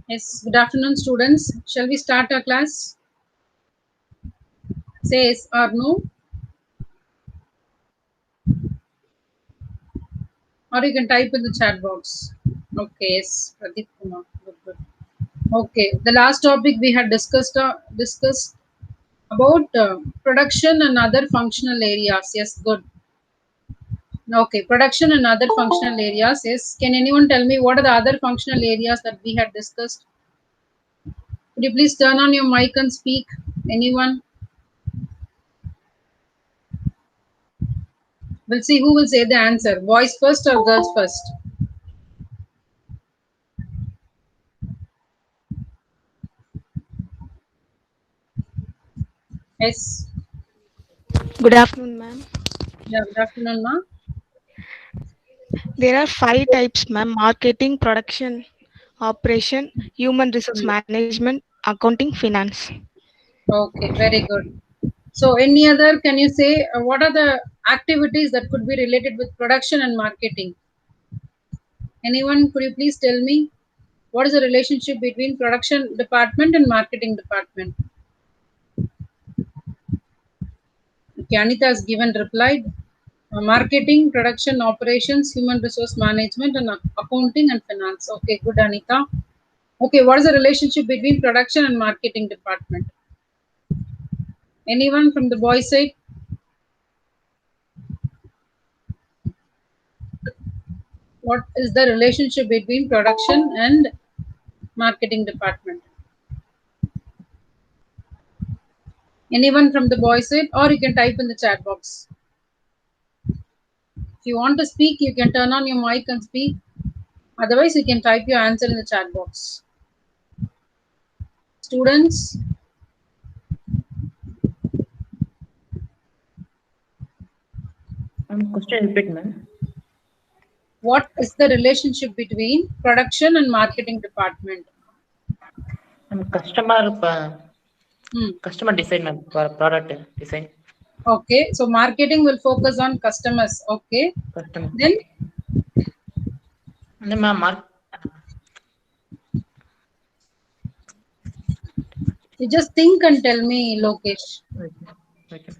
Yes, good afternoon, students. Shall we start our class? Say yes or no, or you can type in the chat box. Okay, yes, Pradeep Kumar. Good, good. Okay, the last topic we had discussed about production and other functional areas. Yes, good. Okay, production and other functional areas. Yes, can anyone tell me what are the other functional areas that we had discussed? Could you please turn on your mic and speak? Anyone? We'll see who will say the answer. Boys first or girls first? Yes. Good afternoon, ma'am. Yeah, good afternoon, ma. There are five types, ma'am: marketing, production, operation, human resource Hmm. management, accounting, finance. Okay, very good. So, any other, can you say what are the activities that could be related with production and marketing? Anyone, could you please tell me what is the relationship between production department and marketing department? Okay, Anita has given replied. Marketing, production, operations, human resource management, and accounting and finance. Okay, good, Anita. Okay, what is the relationship between production and marketing department? Anyone from the boy side? What is the relationship between production and marketing department? Anyone from the boys side, or you can type in the chat box. If you want to speak, you can turn on your mic and speak. Otherwise, you can type your answer in the chat box. Students, Question repeat, ma'am. what is the relationship between production and marketing department? Customer Hmm. customer design, ma'am. Product design. Okay, so marketing will focus on customers. Okay, Customer. then And then, ma'am, you just think and tell me, Lokesh. okay.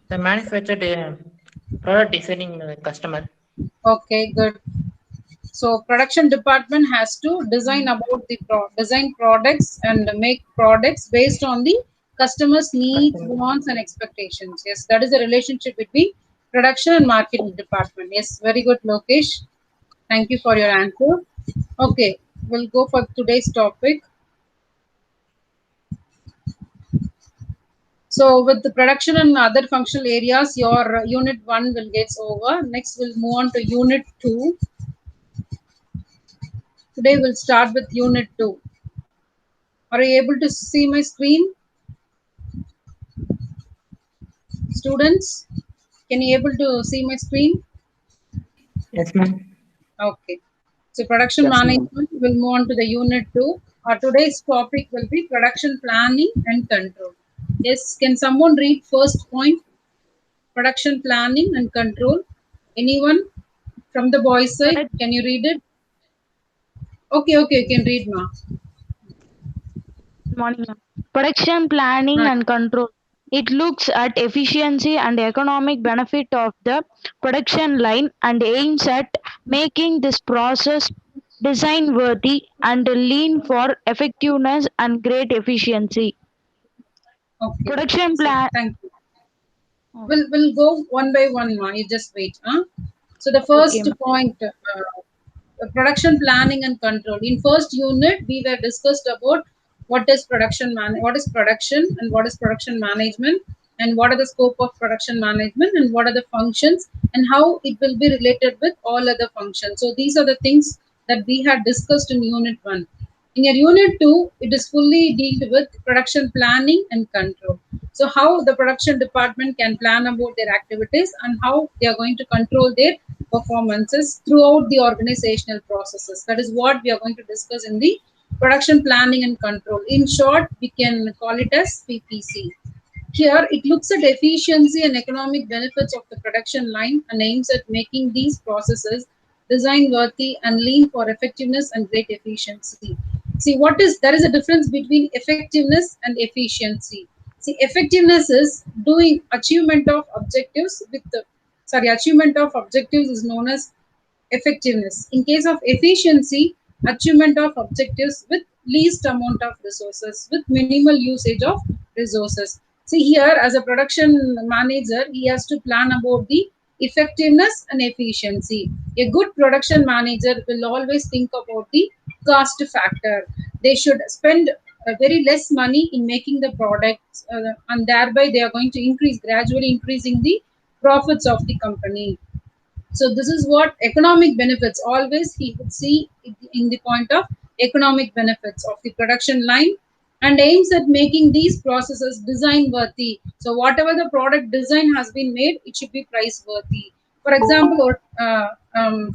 The manufactured product designing customer. Okay, good. So production department has to design about the design products and make products based on the customers' needs, Customer. wants, and expectations. Yes, that is the relationship between production and marketing department. Yes, very good, Lokesh. Thank you for your answer. Okay, we'll go for today's topic. So with the production and other functional areas, your unit 1 will get over. Next, we'll move on to unit 2. Today, we'll start with unit 2. Are you able to see my screen? Students, can you able to see my screen? Yes, ma'am. Okay. So production Yes, ma'am. management will move on to the unit 2. Today's topic will be production planning and control. Yes, can someone read first point? Production planning and control. Anyone from the boys side? Product Can you read it? Okay, okay, you can read, ma. morning, ma'am. Production planning and control. It looks at efficiency and economic benefit of the production line and aims at making this process design worthy and lean for effectiveness and great efficiency. Okay, Production so plan. thank you. We'll go one by one, ma. You just wait. Huh? So the Okay, first ma'am. point, production planning and control. In first unit, we were discussed about what is production, and what is production management, and what are the scope of production management, and what are the functions, and how it will be related with all other functions. So these are the things that we had discussed in unit 1. In your unit 2, it is fully dealt with production planning and control. So how the production department can plan about their activities and how they are going to control their performances throughout the organizational processes. That is what we are going to discuss in the production planning and control. In short, we can call it as PPC. Here, it looks at efficiency and economic benefits of the production line and aims at making these processes design worthy and lean for effectiveness and great efficiency. See, there is a difference between effectiveness and efficiency. See, effectiveness is doing achievement of objectives achievement of objectives is known as effectiveness. In case of efficiency, achievement of objectives with least amount of resources, with minimal usage of resources. See here, as a production manager, he has to plan about the effectiveness and efficiency. A good production manager will always think about the cost factor. They should spend very less money in making the products, and thereby they are going to gradually increasing the profits of the company. So this is what economic benefits, always he would see in the point of economic benefits of the production line, and aims at making these processes design worthy. So whatever the product design has been made, it should be price worthy. For example,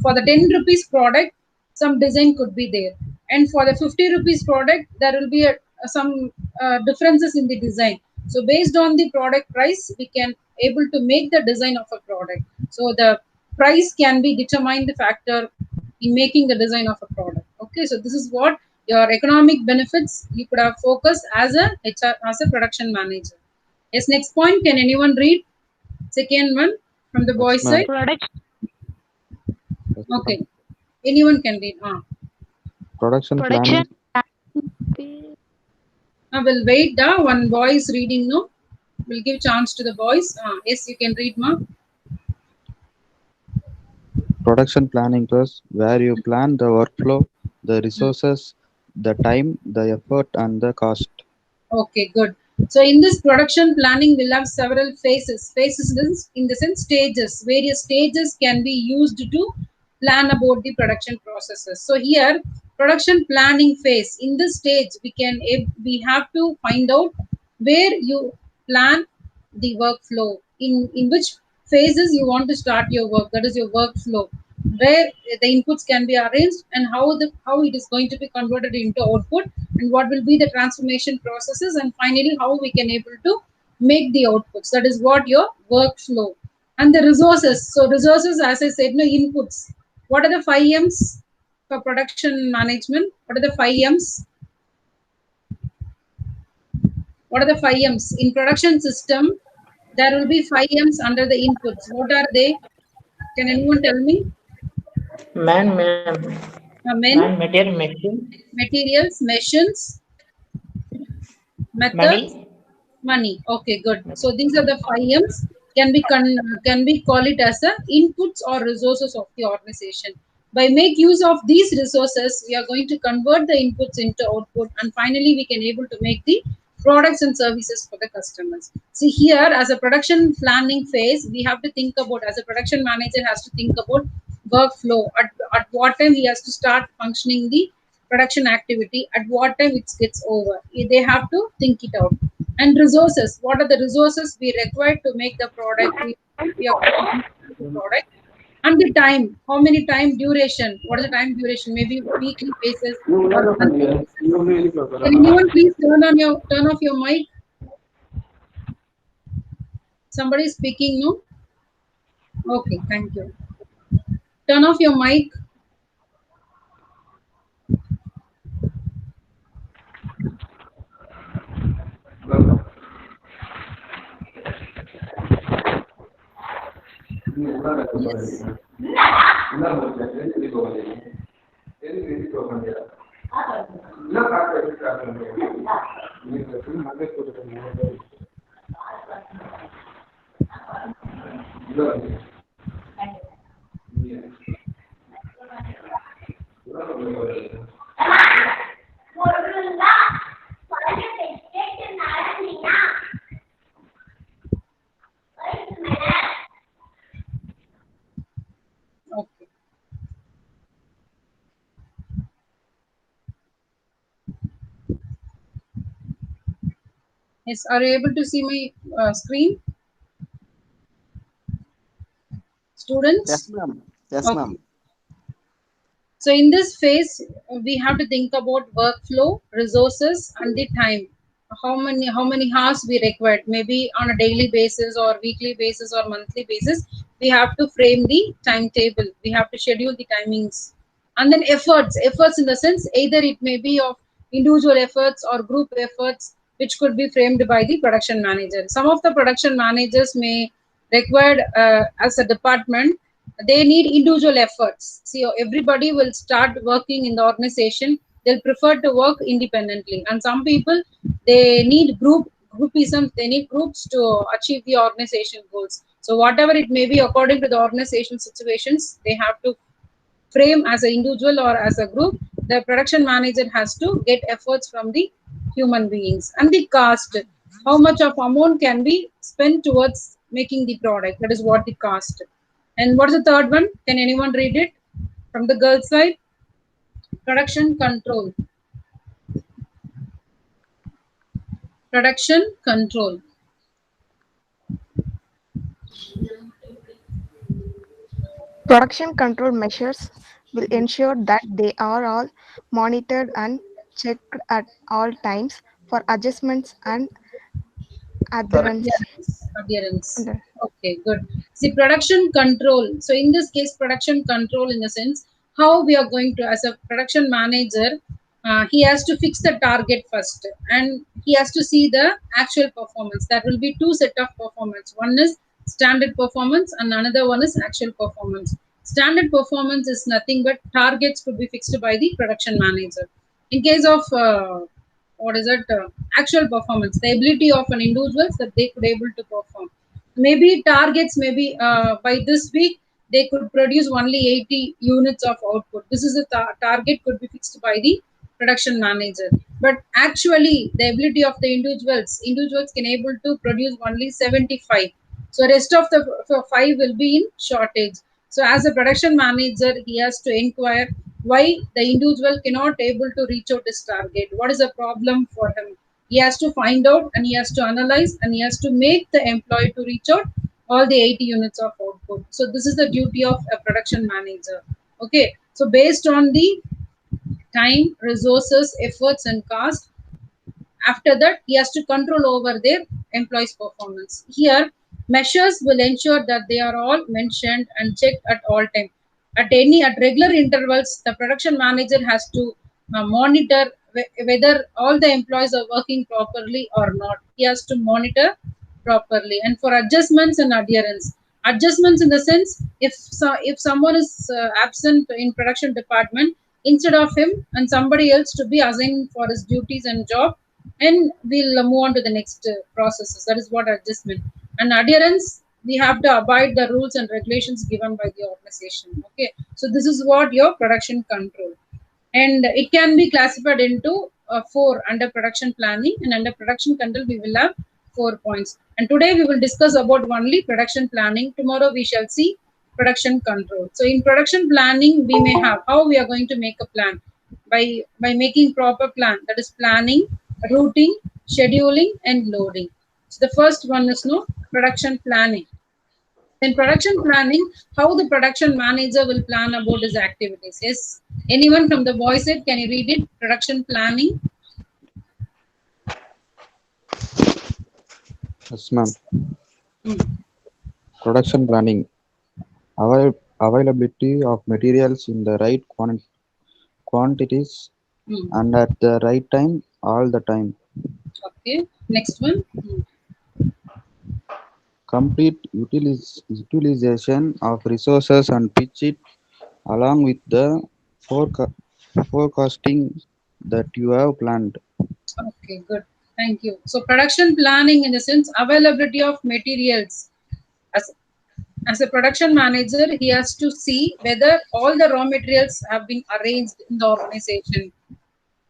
for the 10 rupees product, some design could be there, and for the 50 rupees product, there will be some differences in the design. So based on the product price, we can able to make the design of a product. So the price can be determined the factor in making the design of a product. Okay, so this is what your economic benefits you could have focused as a HR, as a production manager. Yes, next point. Can anyone read? Second one from the boys' ma'am. side. Production. Yes, ma'am. Okay, anyone can read. Production Production. planning. We'll wait. One boy is reading. No, we'll give chance to the boys. Yes, you can read, ma. Production planning was where you plan the workflow, the resources, the time, the effort, and the cost. Okay, good. So in this production planning, we'll have several phases. Phases is in the sense stages. Various stages can be used to plan about the production processes. So here, production planning phase. In this stage, we have to find out where you plan the workflow. In which phases you want to start your work. That is your workflow, where the inputs can be arranged and how it is going to be converted into output, and what will be the transformation processes, and finally how we can able to make the outputs. That is what your workflow. And the resources. So resources, as I said, no, inputs. What are the 5 M's for production management? What are the 5 M's? What are the 5 M's in production system? There will be 5 M's under the inputs. What are they? Can anyone tell me? Man, Men, material, machine, materials, machines, methods, money. money. Okay, good. So these are the 5 M's. Can be call it as the inputs or resources of the organization. By make use of these resources, we are going to convert the inputs into output, and finally we can able to make the products and services for the customers. See here, as a production planning phase, we have to think about, as a production manager has to think about workflow. At what time he has to start functioning the production activity, at what time it gets over. They have to think it out. And resources, what are the resources we require to make the product, we are going to use the product. And the time, how many time duration, what is the time duration, maybe weekly basis or monthly basis. Can anyone please turn off your mic? Somebody is speaking, no? Okay, thank you. Turn off your mic. Yes. Okay. Yes, are you able to see my screen? Students? Yes, ma'am. Yes, Okay. ma'am. So in this phase, we have to think about workflow, resources, and the time. how many hours we required, maybe on a daily basis or weekly basis or monthly basis. We have to frame the timetable, we have to schedule the timings. And then efforts in the sense, either it may be of individual efforts or group efforts, which could be framed by the production manager. Some of the production managers may required, as a department, they need individual efforts. See, everybody will start working in the organization, they'll prefer to work independently. And some people, they need groupism, they need groups to achieve the organization goals. So whatever it may be, according to the organization situations, they have to frame as an individual or as a group. The production manager has to get efforts from the human beings. And the cost, how much of amount can be spent towards making the product, that is what the cost. And what is the third one? Can anyone read it from the girl side? Production control. Production control. Production control measures will ensure that they are all monitored and checked at all times for adjustments and adherence. Adherence. Okay, good. See, production control. So in this case, production control in the sense, how we are going to, as a production manager, he has to fix the target first, and he has to see the actual performance. That will be two set of performance. One is standard performance, and another one is actual performance. Standard performance is nothing but targets could be fixed by the production manager. In case of what is it, actual performance, the ability of an individual that they could able to perform, maybe targets, maybe by this week they could produce only 80 units of output. This is a target could be fixed by the production manager. But actually the ability of the individuals can able to produce only 75. So rest of the 5 will be in shortage. So as a production manager, he has to inquire why the individual cannot able to reach out his target. What is the problem for him? He has to find out, and he has to analyze, and he has to make the employee to reach out all the 80 units of output. So this is the duty of a production manager. Okay. So based on the time, resources, efforts, and cost, after that, he has to control over their employees' performance. Here, measures will ensure that they are all mentioned and checked at all time. At regular intervals, the production manager has to monitor whether all the employees are working properly or not. He has to monitor properly. And for adjustments and adherence in the sense, if someone is absent in production department, instead of him and somebody else to be assigned for his duties and job, and we'll move on to the next processes. That is what adjustment. And adherence, we have to abide the rules and regulations given by the organization. Okay, so this is what your production control. And it can be classified into 4 under production planning, and under production control we will have 4 points. And today we will discuss about only production planning. Tomorrow we shall see production control. So in production planning, we may have how we are going to make a plan by making proper plan, that is planning, routing, scheduling, and loading. So the first one is production planning. In production planning, how the production manager will plan about his activities. Yes, anyone from the voice side, can you read it? Production planning. Yes, ma'am. Production planning. Availability of materials in the right quantities and at the right time, all the time. Okay, next one. Complete utilization of resources and pitch it along with the forecasting that you have planned. Okay, good. Thank you. So production planning in the sense availability of materials. As a production manager, he has to see whether all the raw materials have been arranged in the organization,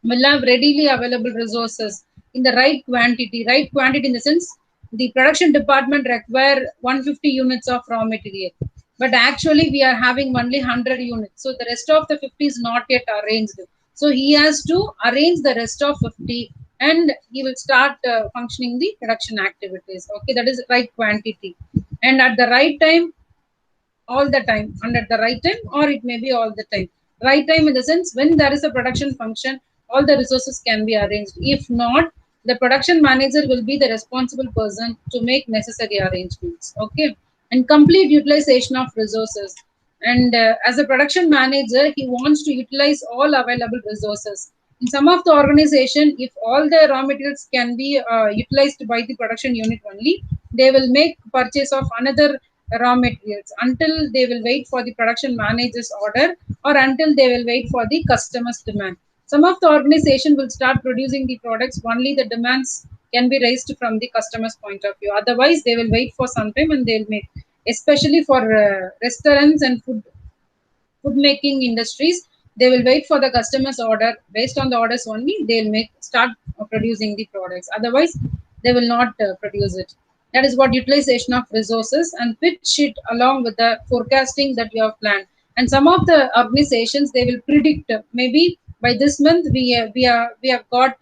will have readily available resources in the right quantity. Right quantity in the sense, the production department require 150 units of raw material, but actually we are having only 100 units. So the rest of the 50 is not yet arranged. So he has to arrange the rest of 50, and he will start functioning the production activities. Okay, that is right quantity. And at the right time, all the time, and at the right time, or it may be all the time. Right time in the sense, when there is a production function, all the resources can be arranged. If not, The production manager will be the responsible person to make necessary arrangements. Okay, and complete utilization of resources. And as a production manager, he wants to utilize all available resources. In some of the organization, if all the raw materials can be utilized by the production unit only, they will make purchase of another raw materials until they will wait for the production manager's order, or until they will wait for the customer's demand. Some of the organization will start producing the products only the demands can be raised from the customer's point of view. Otherwise, they will wait for some time and they'll make, especially for restaurants and food making industries. They will wait for the customer's order. Based on the orders only, they'll make start producing the products. Otherwise, they will not produce it. That is what utilization of resources, and pitch it along with the forecasting that you have planned. And some of the organizations, they will predict maybe by this month we have got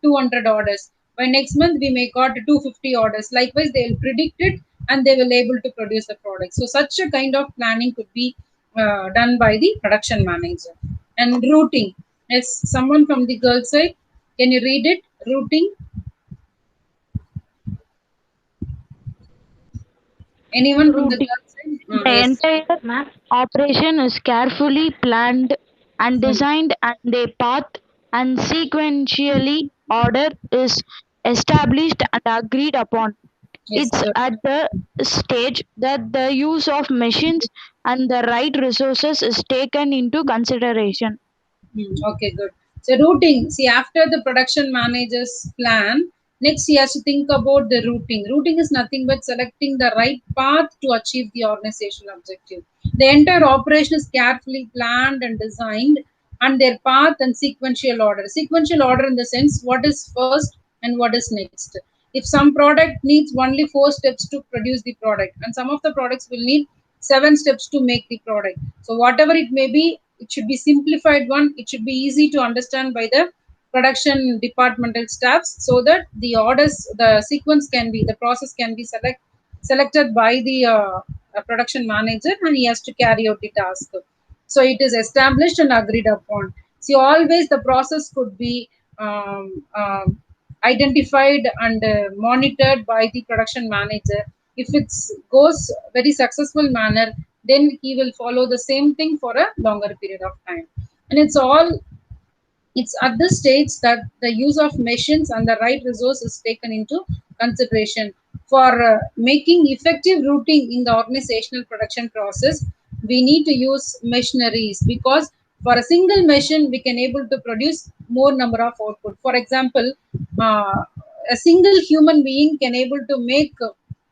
200 orders. By next month we may got 250 orders. Likewise, they will predict it and they will able to produce the product. So such a kind of planning could be done by the production manager. And routing, as someone from the girl side, can you read it? Routing. Anyone from the Routing. girl side? The Yes. entire operation is carefully planned and Hmm. designed, and a path and sequentially order is established and agreed upon. Yes, It's good. at the stage that the use of machines and the right resources is taken into consideration. Okay, good. So routing. See, after the production manager's plan, next he has to think about the routing. Routing is nothing but selecting the right path to achieve the organizational objective. The entire operation is carefully planned and designed, and their path and sequential order. Sequential order in the sense what is first and what is next. If some product needs only 4 steps to produce the product, and some of the products will need 7 steps to make the product. So whatever it may be, it should be simplified one. It should be easy to understand by the production departmental staffs, so that the orders, the sequence can be, the process can be selected by the production manager, and he has to carry out the task. So it is established and agreed upon. See, always the process could be identified and monitored by the production manager. If it goes very successful manner, then he will follow the same thing for a longer period of time. And it's at this stage that the use of machines and the right resource is taken into consideration. For making effective routing in the organizational production process, we need to use machineries, because for a single machine we can able to produce more number of output. For example, uh, a single human being can able to make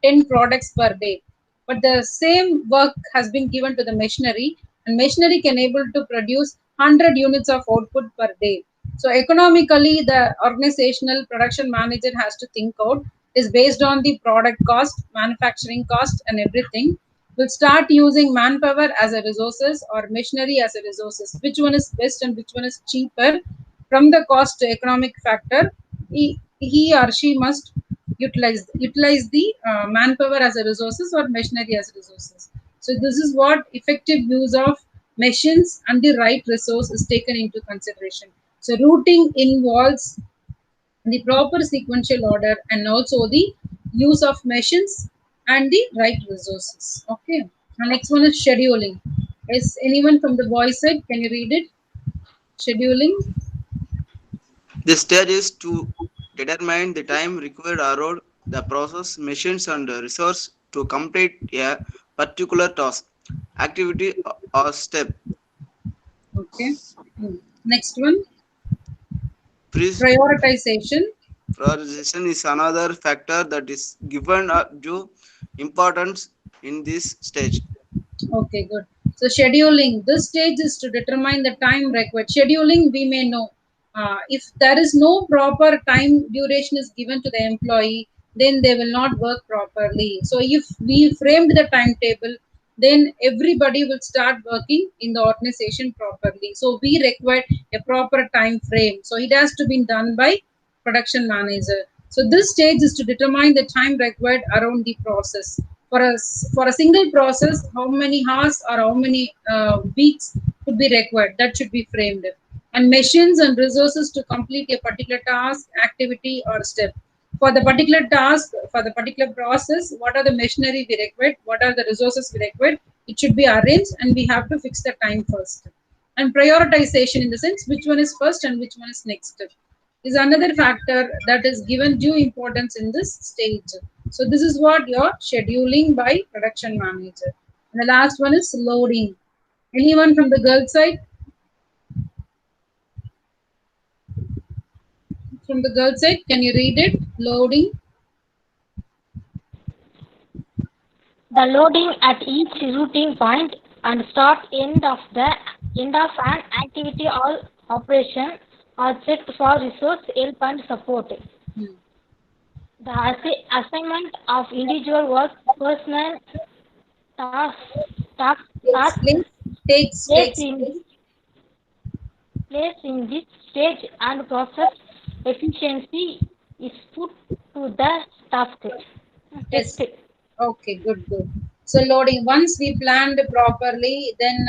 10 products per day, but the same work has been given to the machinery, and machinery can able to produce 100 units of output per day. So economically, the organizational production manager has to think out, is based on the product cost, manufacturing cost, and everything. Will start using manpower as a resources or machinery as a resources. Which one is best and which one is cheaper from the cost to economic factor? He or she must utilize the manpower as a resources or machinery as resources. So this is what effective use of machines and the right resource is taken into consideration. So routing involves the proper sequential order and also the use of machines and the right resources. Okay. The next one is scheduling. Is anyone from the boys side? Can you read it? Scheduling. The stage is to determine the time required around the process, machines, and resource to complete a particular task, activity, or step. Okay. Next one, Pre- prioritization. Prioritization is another factor that is given due importance in this stage. Okay, good. So scheduling. This stage is to determine the time required. Scheduling, we may know. If there is no proper time duration is given to the employee, then they will not work properly. So if we framed the timetable, then everybody will start working in the organization properly. So we require a proper time frame. So it has to be done by production manager. So this stage is to determine the time required around the process. For a single process, how many hours or how many weeks could be required? That should be framed. and machines and resources to complete a particular task, activity, or step. For the particular task, for the particular process, what are the machinery we require, what are the resources we require, it should be arranged, and we have to fix the time first. And prioritization, in the sense which one is first and which one is next, is another factor that is given due importance in this stage. So this is what your scheduling by production manager. And the last one is loading. Anyone from the girl side? From the girl side, can you read it? Loading. The loading at each routing point and start end of an activity or operation are checked for resource help and support. Hmm. The assignment of individual work, personal tasks, tasks, Takes tasks place. Takes placed takes in place. this placed in this stage and process efficiency is put to the task Yes. test. Okay, good, good. So loading. Once we planned properly, then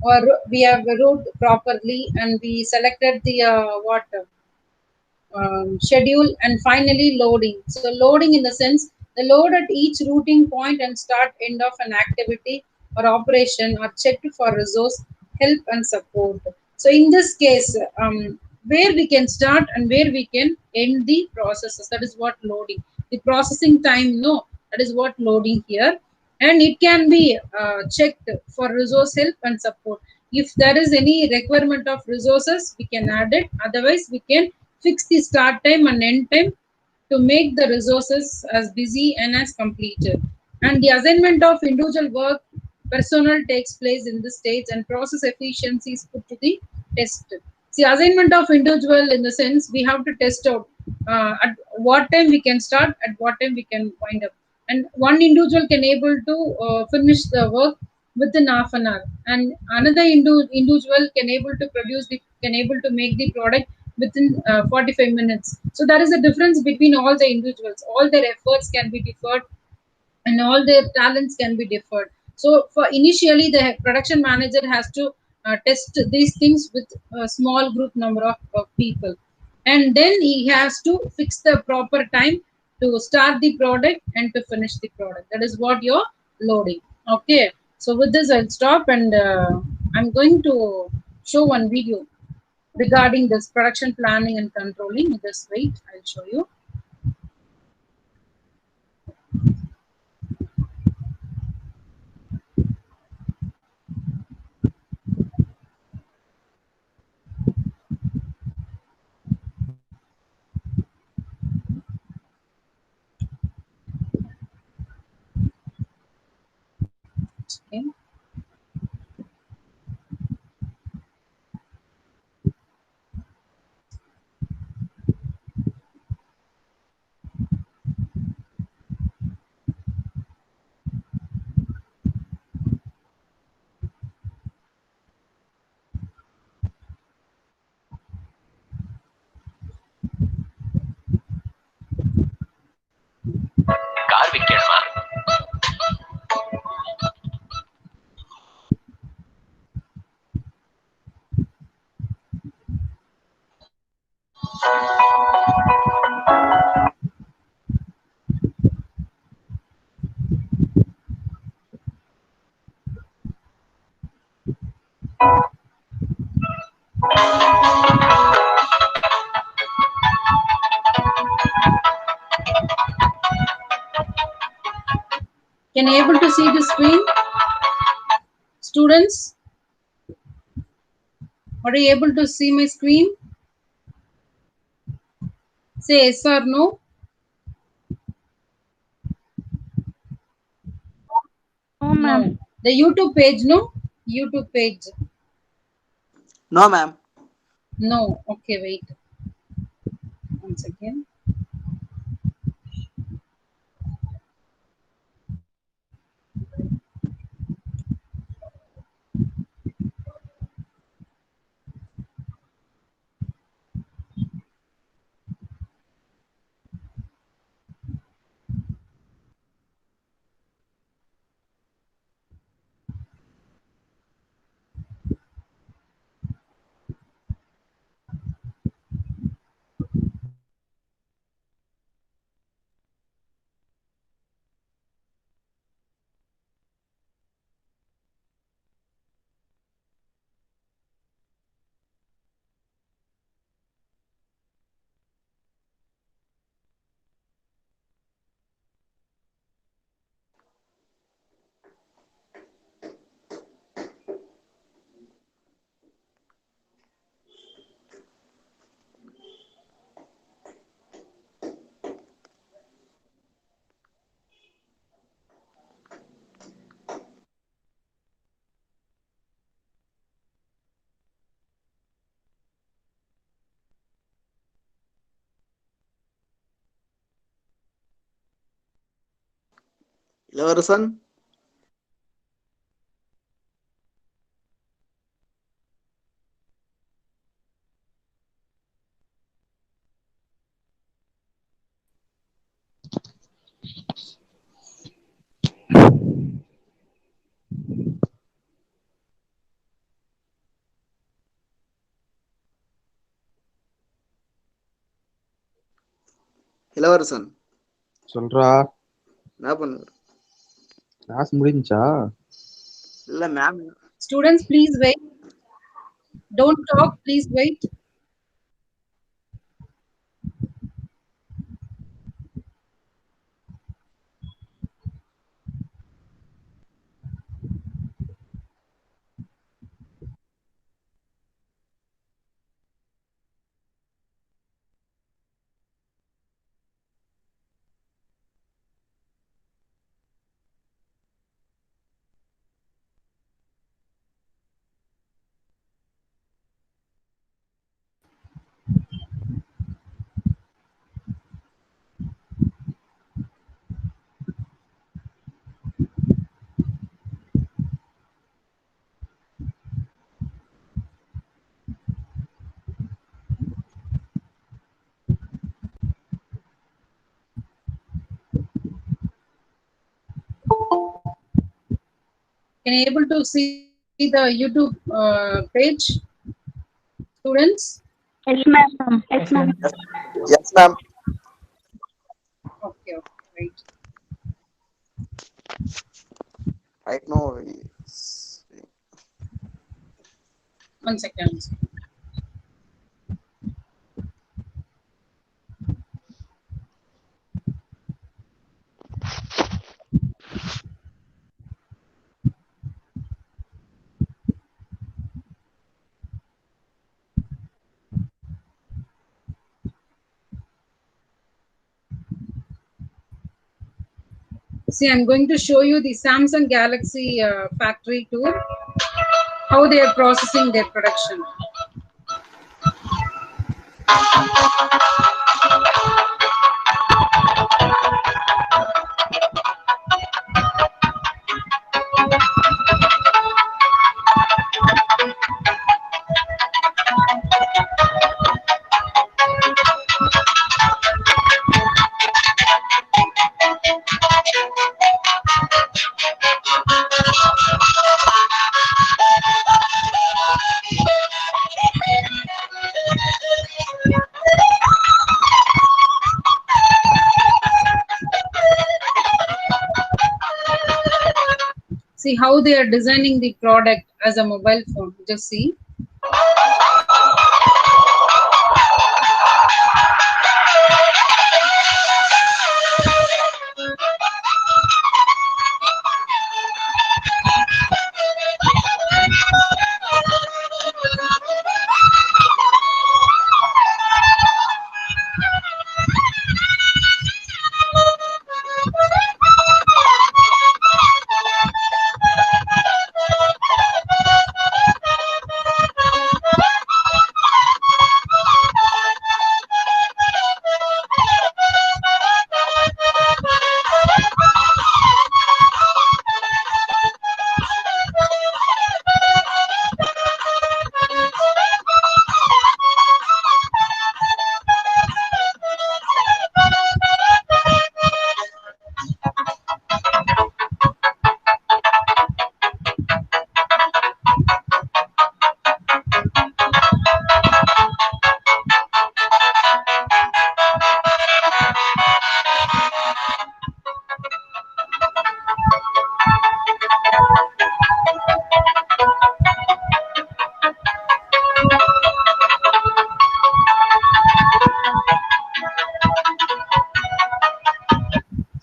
or we have route properly, and we selected the what schedule, and finally loading. So loading, in the sense the load at each routing point and start end of an activity or operation are checked for resource help and support. So in this case, where we can start and where we can end the processes, that is what loading. The processing time, no, that is what loading here. And it can be checked for resource help and support. If there is any requirement of resources, we can add it. Otherwise, we can fix the start time and end time to make the resources as busy and as completed. And the assignment of individual work personnel takes place in the stage, and process efficiency is put to the test. See, assignment of individual, in the sense we have to test out at what time we can start, at what time we can wind up. And one individual can able to finish the work within half an hour, and another individual can able to make the product within 45 minutes. So there is a difference between all the individuals. All their efforts can be deferred, and all their talents can be deferred. So for initially, the production manager has to test these things with a small group number of people, and then he has to fix the proper time to start the product and to finish the product. That is what you're loading. Okay. So with this, I'll stop, and I'm going to show one video regarding this production planning and controlling. Just wait, I'll show you. Okay. Car ವಿಕ್ಕಣವಾ Can you able to see the screen, students? Are you able to see my screen? Say yes or no. No, ma'am. No. The YouTube page, no? YouTube page. No, ma'am. No. Okay, wait. Once again. Ilavarasan, Ilavarasan, சொல்றா. என்ன பண்ணுற? Class முடிஞ்சா? இல்ல ma'am. Students, please wait. Don't talk, please wait. Can you able to see the YouTube page, students? Yes, ma'am. Yes, ma'am. Yes, ma'am. Okay, right. Right now, 1 second. See, I'm going to show you the Samsung Galaxy factory tour, how they are processing their production. See how they are designing the product as a mobile phone. Just see.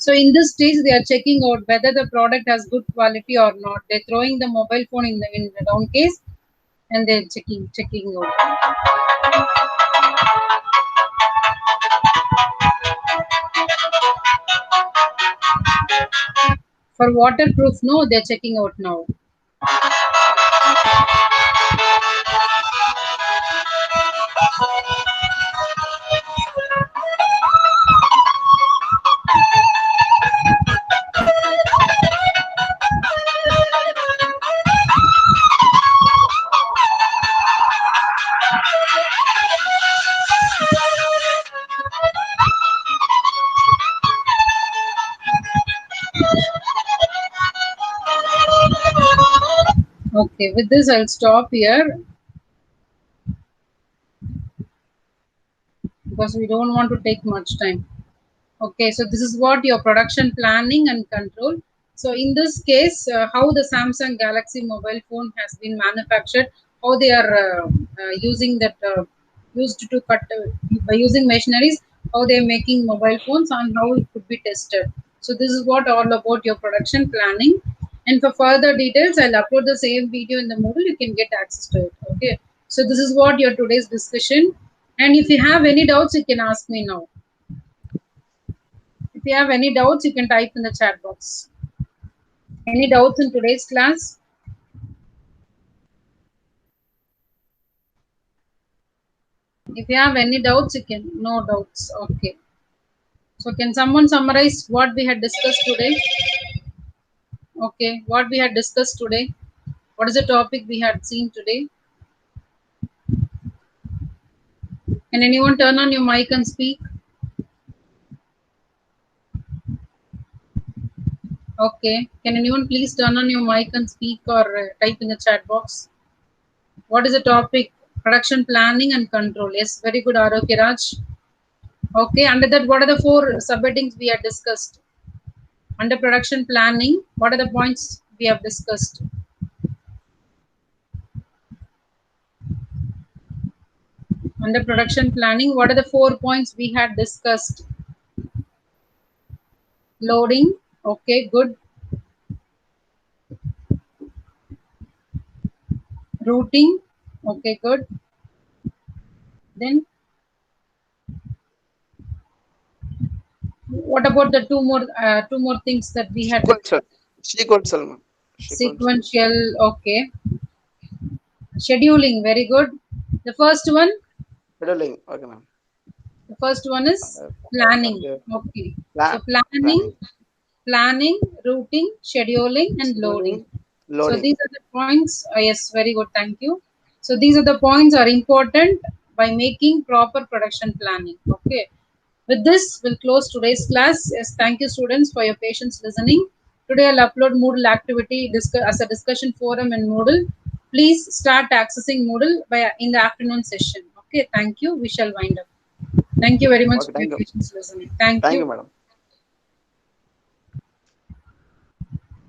So in this stage, they are checking out whether the product has good quality or not. They're throwing the mobile phone in the down case, and they're checking out. For waterproof, no, they're checking out now. Okay, with this I'll stop here because we don't want to take much time. Okay, so this is what your production planning and control. So in this case, how the Samsung Galaxy mobile phone has been manufactured, how they are using that used to cut by using machineries, how they are making mobile phones and how it could be tested. So this is what all about your production planning. And for further details, I'll upload the same video in the Moodle. You can get access to it. Okay. So this is what your today's discussion. And if you have any doubts, you can ask me now. If you have any doubts, you can type in the chat box. Any doubts in today's class? If you have any doubts, you can. No doubts. Okay. So can someone summarize what we had discussed today? Okay. What we had discussed today? What is the topic we had seen today? Can anyone turn on your mic and speak? Okay. Can anyone please turn on your mic and speak or type in the chat box? What is the topic? Production planning and control. Yes, very good, Arokya Raj. Okay, under that, what are the 4 subheadings we had discussed? Under production planning, what are the points we have discussed? Under production planning, what are the 4 points we had discussed? Loading, okay, good. Routing, okay, good. Then, what about the two more things that we had? Sequential. Sequential, okay. Scheduling, very good. The first one? Scheduling, okay, ma'am. The first one is planning, okay. So planning, routing, scheduling, and loading. So these are the points. Yes, very good. Thank you. So these are the points are important by making proper production planning. Okay. With this, we'll close today's class. Yes, thank you, students, for your patience listening. Today, I'll upload Moodle activity as a discussion forum in Moodle. Please start accessing Moodle in the afternoon session. Okay. Thank you. We shall wind up. Thank you very much for your patience listening. Thank you. Madam.